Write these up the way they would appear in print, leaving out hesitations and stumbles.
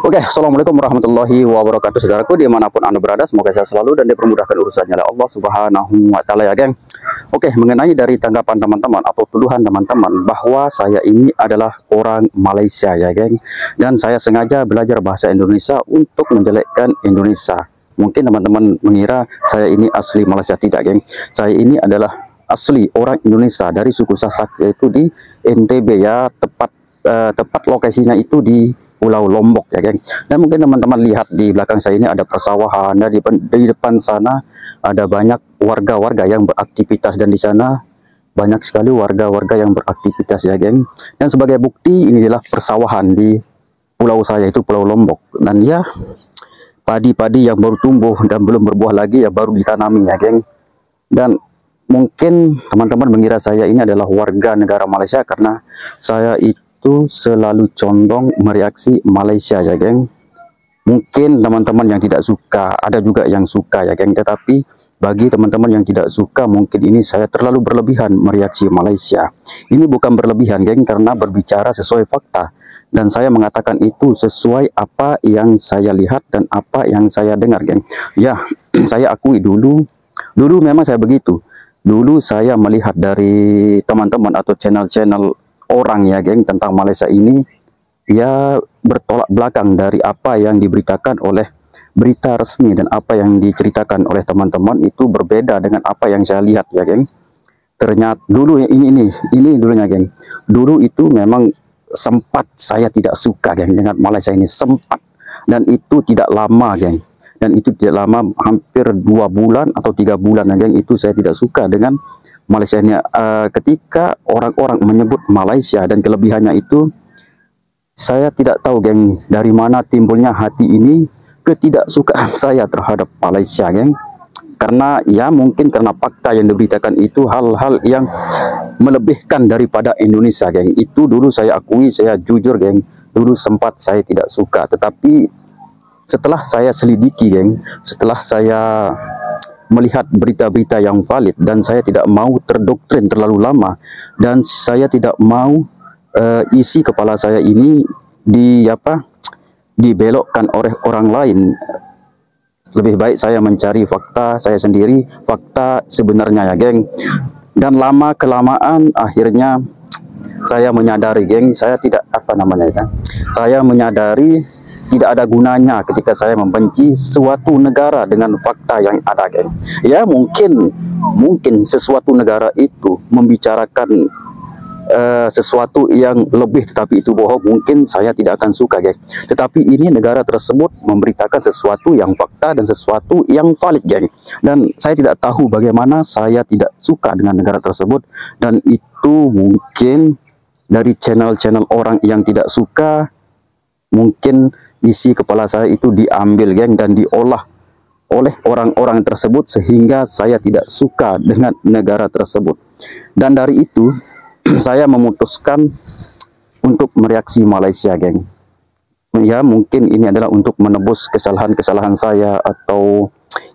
Oke, assalamualaikum warahmatullahi wabarakatuh, saudaraku dimanapun anda berada, semoga sehat selalu dan dipermudahkan urusannya oleh Allah Subhanahu wa Ta'ala, ya geng. Oke, mengenai dari tanggapan teman-teman atau tuduhan teman-teman bahwa saya ini adalah orang Malaysia, ya geng, dan saya sengaja belajar bahasa Indonesia untuk menjelekkan Indonesia. Mungkin teman-teman mengira saya ini asli Malaysia. Tidak, geng. Saya ini adalah asli orang Indonesia dari suku Sasak, yaitu di NTB, ya, tepat lokasinya itu di Pulau Lombok, ya geng. Dan mungkin teman-teman lihat di belakang saya ini ada persawahan, dan di depan sana ada banyak warga-warga yang beraktivitas, dan di sana banyak sekali warga-warga yang beraktivitas, ya geng. Dan sebagai bukti ini adalah persawahan di pulau saya, itu Pulau Lombok. Dan ya, padi-padi yang baru tumbuh dan belum berbuah lagi ya baru ditanami, ya geng. Dan mungkin teman-teman mengira saya ini adalah warga negara Malaysia karena saya itu selalu condong mereaksi Malaysia, ya geng. Mungkin teman-teman yang tidak suka, ada juga yang suka, ya geng. Tetapi bagi teman-teman yang tidak suka, mungkin ini saya terlalu berlebihan mereaksi Malaysia. Ini bukan berlebihan, geng, karena berbicara sesuai fakta. Dan saya mengatakan itu sesuai apa yang saya lihat dan apa yang saya dengar, geng. Ya, saya akui dulu memang saya begitu. Dulu saya melihat dari teman-teman atau channel-channel orang, ya geng, tentang Malaysia ini, ya, bertolak belakang dari apa yang diberitakan oleh berita resmi dan apa yang diceritakan oleh teman-teman itu berbeda dengan apa yang saya lihat, ya geng. Ternyata dulu ini dulunya, geng. Dulu itu memang sempat saya tidak suka, geng, dengan Malaysia ini, sempat, dan itu tidak lama, geng. Dan itu tidak lama, hampir 2 bulan atau 3 bulan, ya geng, itu saya tidak suka dengan Malaysia ini. Ketika orang-orang menyebut Malaysia dan kelebihannya itu, saya tidak tahu, geng, dari mana timbulnya hati ini, ketidaksukaan saya terhadap Malaysia, geng. Karena ya mungkin karena fakta yang diberitakan itu hal-hal yang melebihkan daripada Indonesia, geng. Itu dulu saya akui, saya jujur, geng, dulu sempat saya tidak suka. Tetapi setelah saya selidiki, geng, setelah saya melihat berita-berita yang valid, dan saya tidak mau terdoktrin terlalu lama, dan saya tidak mau isi kepala saya ini dibelokkan oleh orang lain. Lebih baik saya mencari fakta saya sendiri, fakta sebenarnya, ya geng. Dan lama kelamaan akhirnya saya menyadari, geng, saya tidak saya menyadari tidak ada gunanya ketika saya membenci suatu negara dengan fakta yang ada, geng. Ya, mungkin sesuatu negara itu membicarakan sesuatu yang lebih, tetapi itu bohong, mungkin saya tidak akan suka, geng. Tetapi ini negara tersebut memberitakan sesuatu yang fakta dan sesuatu yang valid, geng. Dan saya tidak tahu bagaimana saya tidak suka dengan negara tersebut, dan itu mungkin dari channel-channel orang yang tidak suka, mungkin isi kepala saya itu diambil, geng, dan diolah oleh orang-orang tersebut sehingga saya tidak suka dengan negara tersebut. Dan dari itu saya memutuskan untuk mereaksi Malaysia, geng. Ya, mungkin ini adalah untuk menebus kesalahan-kesalahan saya atau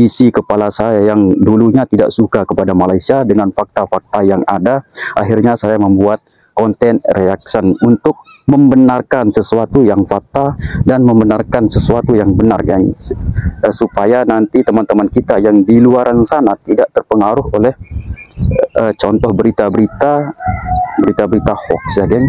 isi kepala saya yang dulunya tidak suka kepada Malaysia dengan fakta-fakta yang ada. Akhirnya saya membuat konten reaction untuk membenarkan sesuatu yang fakta dan membenarkan sesuatu yang benar, geng, supaya nanti teman-teman kita yang di luar sana tidak terpengaruh oleh contoh berita-berita hoax, ya geng.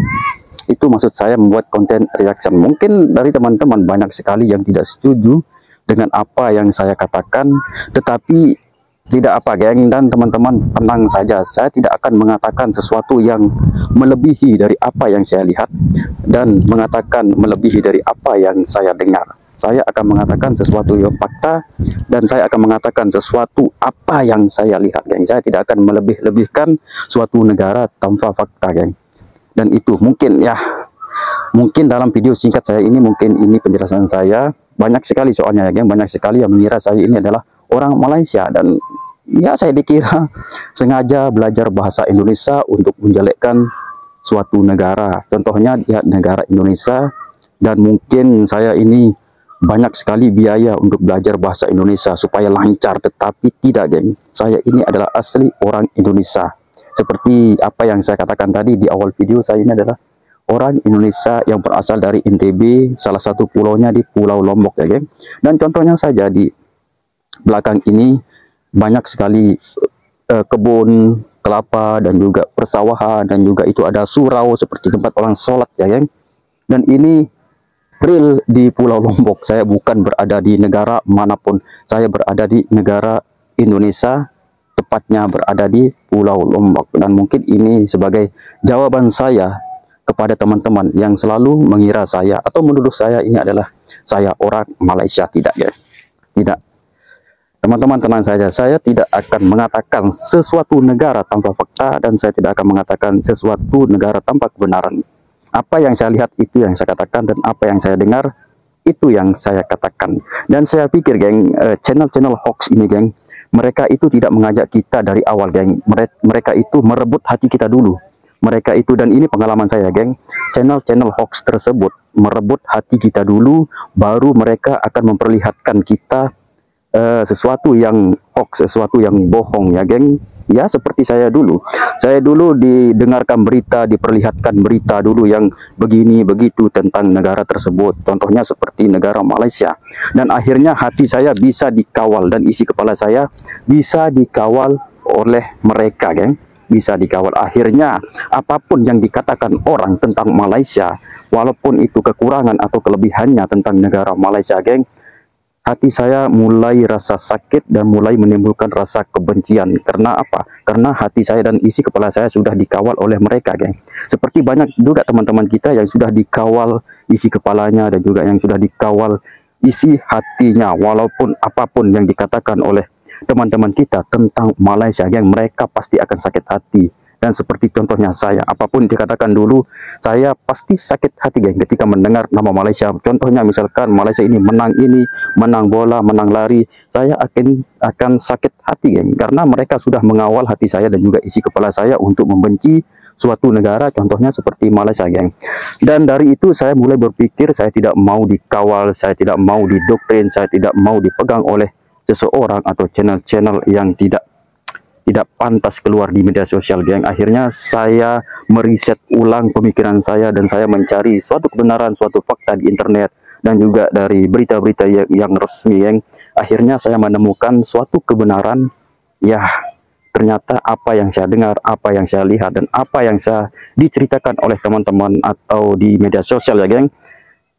Itu maksud saya membuat konten reaction. Mungkin dari teman-teman banyak sekali yang tidak setuju dengan apa yang saya katakan, tetapi tidak apa, geng, dan teman-teman tenang saja. Saya tidak akan mengatakan sesuatu yang melebihi dari apa yang saya lihat dan mengatakan melebihi dari apa yang saya dengar. Saya akan mengatakan sesuatu yang fakta, dan saya akan mengatakan sesuatu apa yang saya lihat, geng. Saya tidak akan melebih-lebihkan suatu negara tanpa fakta, geng. Dan itu mungkin dalam video singkat saya ini, mungkin ini penjelasan saya. Banyak sekali soalnya, ya geng, banyak sekali yang mengira saya ini adalah orang Malaysia, dan ya saya dikira sengaja belajar bahasa Indonesia untuk menjelekkan suatu negara, contohnya ya negara Indonesia. Dan mungkin saya ini banyak sekali biaya untuk belajar bahasa Indonesia supaya lancar, tetapi tidak, geng. Saya ini adalah asli orang Indonesia. Seperti apa yang saya katakan tadi di awal video, saya ini adalah orang Indonesia yang berasal dari NTB, salah satu pulaunya di Pulau Lombok ya geng. Dan contohnya saja di belakang ini banyak sekali kebun kelapa dan juga persawahan, dan juga itu ada surau seperti tempat orang sholat ya geng. Dan ini real di Pulau Lombok. Saya bukan berada di negara manapun, saya berada di negara Indonesia, tepatnya berada di Pulau Lombok. Dan mungkin ini sebagai jawaban saya kepada teman-teman yang selalu mengira saya atau menuduh saya ini adalah saya orang Malaysia. Tidak ya, tidak. Teman-teman tenang saja, saya tidak akan mengatakan sesuatu negara tanpa fakta, dan saya tidak akan mengatakan sesuatu negara tanpa kebenaran. Apa yang saya lihat itu yang saya katakan, dan apa yang saya dengar itu yang saya katakan. Dan saya pikir geng, channel-channel hoax ini geng, mereka itu tidak mengajak kita dari awal geng. Mereka itu merebut hati kita dulu. Mereka itu, dan ini pengalaman saya geng, channel-channel hoax tersebut merebut hati kita dulu, baru mereka akan memperlihatkan kita sesuatu yang hoax, sesuatu yang bohong ya geng. Ya seperti saya dulu didengarkan berita, diperlihatkan berita dulu yang begini begitu tentang negara tersebut, contohnya seperti negara Malaysia, dan akhirnya hati saya bisa dikawal dan isi kepala saya bisa dikawal oleh mereka geng, bisa dikawal. Akhirnya apapun yang dikatakan orang tentang Malaysia, walaupun itu kekurangan atau kelebihannya tentang negara Malaysia geng, hati saya mulai rasa sakit dan mulai menimbulkan rasa kebencian. Karena apa? Karena hati saya dan isi kepala saya sudah dikawal oleh mereka geng. Seperti banyak juga teman-teman kita yang sudah dikawal isi kepalanya, dan juga yang sudah dikawal isi hatinya, walaupun apapun yang dikatakan oleh teman-teman kita tentang Malaysia geng, mereka pasti akan sakit hati. Dan seperti contohnya saya, apapun dikatakan dulu, saya pasti sakit hati geng ketika mendengar nama Malaysia. Contohnya misalkan Malaysia ini, menang bola, menang lari, saya akan sakit hati geng, karena mereka sudah mengawal hati saya dan juga isi kepala saya untuk membenci suatu negara, contohnya seperti Malaysia geng. Dan dari itu saya mulai berpikir, saya tidak mau dikawal, saya tidak mau didoktrin, saya tidak mau dipegang oleh seseorang atau channel-channel yang tidak pantas keluar di media sosial geng. Akhirnya saya meriset ulang pemikiran saya, dan saya mencari suatu kebenaran, suatu fakta di internet, dan juga dari berita-berita yang resmi geng. Akhirnya saya menemukan suatu kebenaran. Ya ternyata apa yang saya dengar, apa yang saya lihat, dan apa yang saya diceritakan oleh teman-teman atau di media sosial ya geng,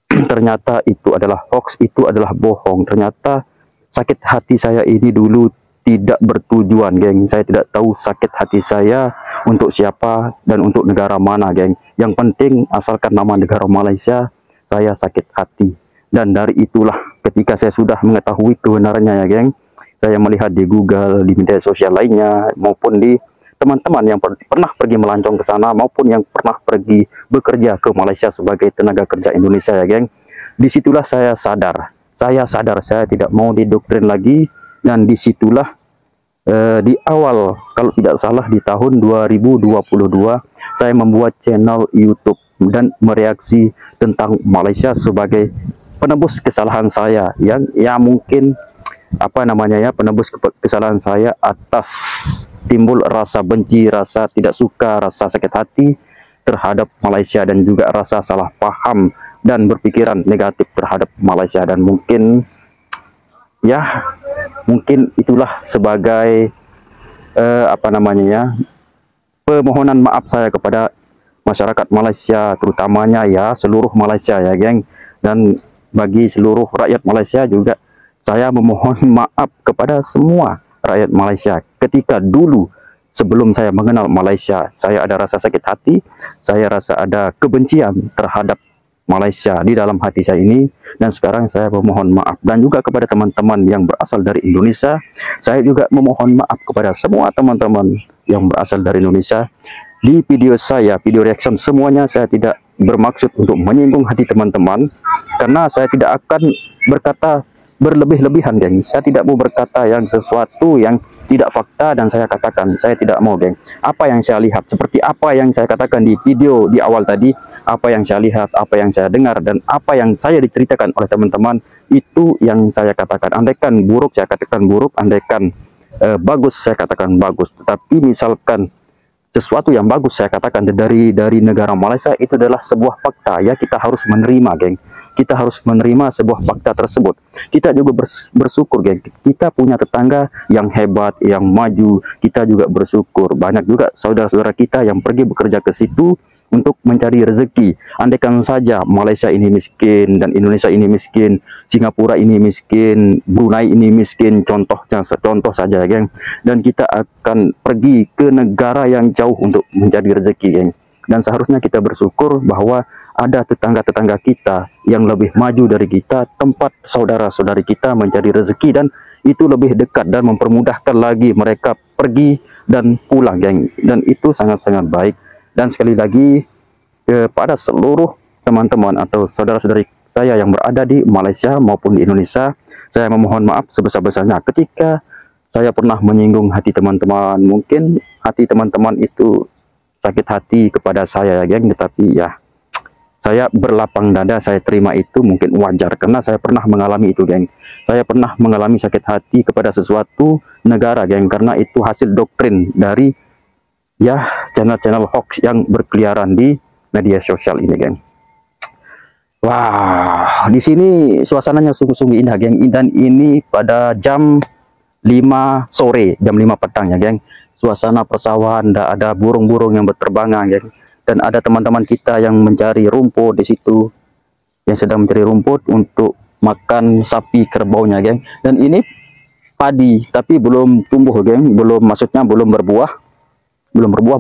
ternyata itu adalah hoax, itu adalah bohong. Ternyata sakit hati saya ini dulu tidak bertujuan geng. Saya tidak tahu sakit hati saya untuk siapa dan untuk negara mana geng. Yang penting asalkan nama negara Malaysia, saya sakit hati. Dan dari itulah ketika saya sudah mengetahui kebenarannya ya geng, saya melihat di Google, di media sosial lainnya, maupun di teman-teman yang pernah pergi melancong ke sana, maupun yang pernah pergi bekerja ke Malaysia sebagai tenaga kerja Indonesia ya geng. Disitulah saya sadar saya tidak mau didoktrin lagi. Dan disitulah di awal, kalau tidak salah di tahun 2022, saya membuat channel YouTube dan mereaksi tentang Malaysia sebagai penebus kesalahan saya yang ya mungkin apa namanya ya, penebus kesalahan saya atas timbul rasa benci, rasa tidak suka, rasa sakit hati terhadap Malaysia, dan juga rasa salah paham dan berpikiran negatif terhadap Malaysia. Dan mungkin ya, mungkin itulah sebagai apa namanya ya, permohonan maaf saya kepada masyarakat Malaysia, terutamanya ya seluruh Malaysia ya geng. Dan bagi seluruh rakyat Malaysia juga saya memohon maaf kepada semua rakyat Malaysia. Ketika dulu sebelum saya mengenal Malaysia, saya ada rasa sakit hati, saya rasa ada kebencian terhadap Malaysia di dalam hati saya ini. Dan sekarang saya memohon maaf. Dan juga kepada teman-teman yang berasal dari Indonesia, saya juga memohon maaf kepada semua teman-teman yang berasal dari Indonesia. Di video saya, video reaction semuanya, saya tidak bermaksud untuk menyinggung hati teman-teman, karena saya tidak akan berkata berlebih-lebihan geng. Saya tidak mau berkata yang sesuatu yang tidak fakta, dan saya katakan saya tidak mau geng. Apa yang saya lihat, seperti apa yang saya katakan di video di awal tadi, apa yang saya lihat, apa yang saya dengar, dan apa yang saya diceritakan oleh teman-teman, itu yang saya katakan. Andaikan buruk, saya katakan buruk. Andaikan bagus, saya katakan bagus. Tetapi misalkan sesuatu yang bagus, saya katakan dari negara Malaysia, itu adalah sebuah fakta ya. Kita harus menerima, geng. Kita harus menerima sebuah fakta tersebut. Kita juga bersyukur, geng. Kita punya tetangga yang hebat, yang maju. Kita juga bersyukur. Banyak juga saudara-saudara kita yang pergi bekerja ke situ untuk mencari rezeki. Andaikan saja Malaysia ini miskin dan Indonesia ini miskin, Singapura ini miskin, Brunei ini miskin, contoh saja, geng. Dan kita akan pergi ke negara yang jauh untuk mencari rezeki, geng. Dan seharusnya kita bersyukur bahwa ada tetangga-tetangga kita yang lebih maju dari kita, tempat saudara-saudari kita mencari rezeki, dan itu lebih dekat dan mempermudahkan lagi mereka pergi dan pulang, geng. Dan itu sangat-sangat baik. Dan sekali lagi kepada seluruh teman-teman atau saudara-saudari saya yang berada di Malaysia maupun di Indonesia, saya memohon maaf sebesar-besarnya ketika saya pernah menyinggung hati teman-teman. Mungkin hati teman-teman itu sakit hati kepada saya, ya, geng. Tetapi ya, saya berlapang dada, saya terima itu, mungkin wajar karena saya pernah mengalami itu, geng. Saya pernah mengalami sakit hati kepada sesuatu negara, geng, karena itu hasil doktrin dari ya channel-channel hoax yang berkeliaran di media sosial ini, geng. Wah, di sini suasananya sungguh-sungguh indah, geng. Dan ini pada jam 5 sore, jam 5 petang, ya, geng. Suasana persawahan, ada burung-burung yang berterbangan, geng. Dan ada teman-teman kita yang mencari rumput di situ, yang sedang mencari rumput untuk makan sapi kerbaunya, geng. Dan ini padi, tapi belum tumbuh, geng. Maksudnya belum berbuah,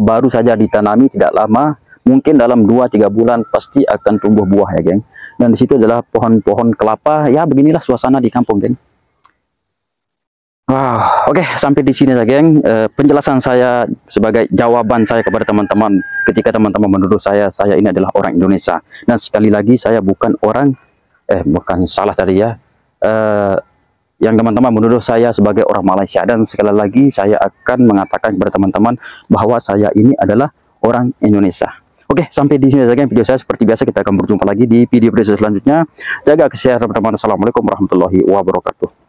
baru saja ditanami tidak lama. Mungkin dalam 2-3 bulan pasti akan tumbuh buah, ya, geng. Dan di situ adalah pohon-pohon kelapa. Ya, beginilah suasana di kampung, geng. Wah, oke, sampai di sini saja, geng. Penjelasan saya sebagai jawaban saya kepada teman-teman ketika teman-teman menuduh saya ini adalah orang Indonesia. Dan sekali lagi, saya bukan bukan salah tadi ya. Yang teman-teman menuduh saya sebagai orang Malaysia. Dan sekali lagi, saya akan mengatakan kepada teman-teman bahwa saya ini adalah orang Indonesia. Oke, sampai di sini saja, geng, video saya. Seperti biasa, kita akan berjumpa lagi di video selanjutnya. Jaga kesehatan teman-teman. Assalamualaikum warahmatullahi wabarakatuh.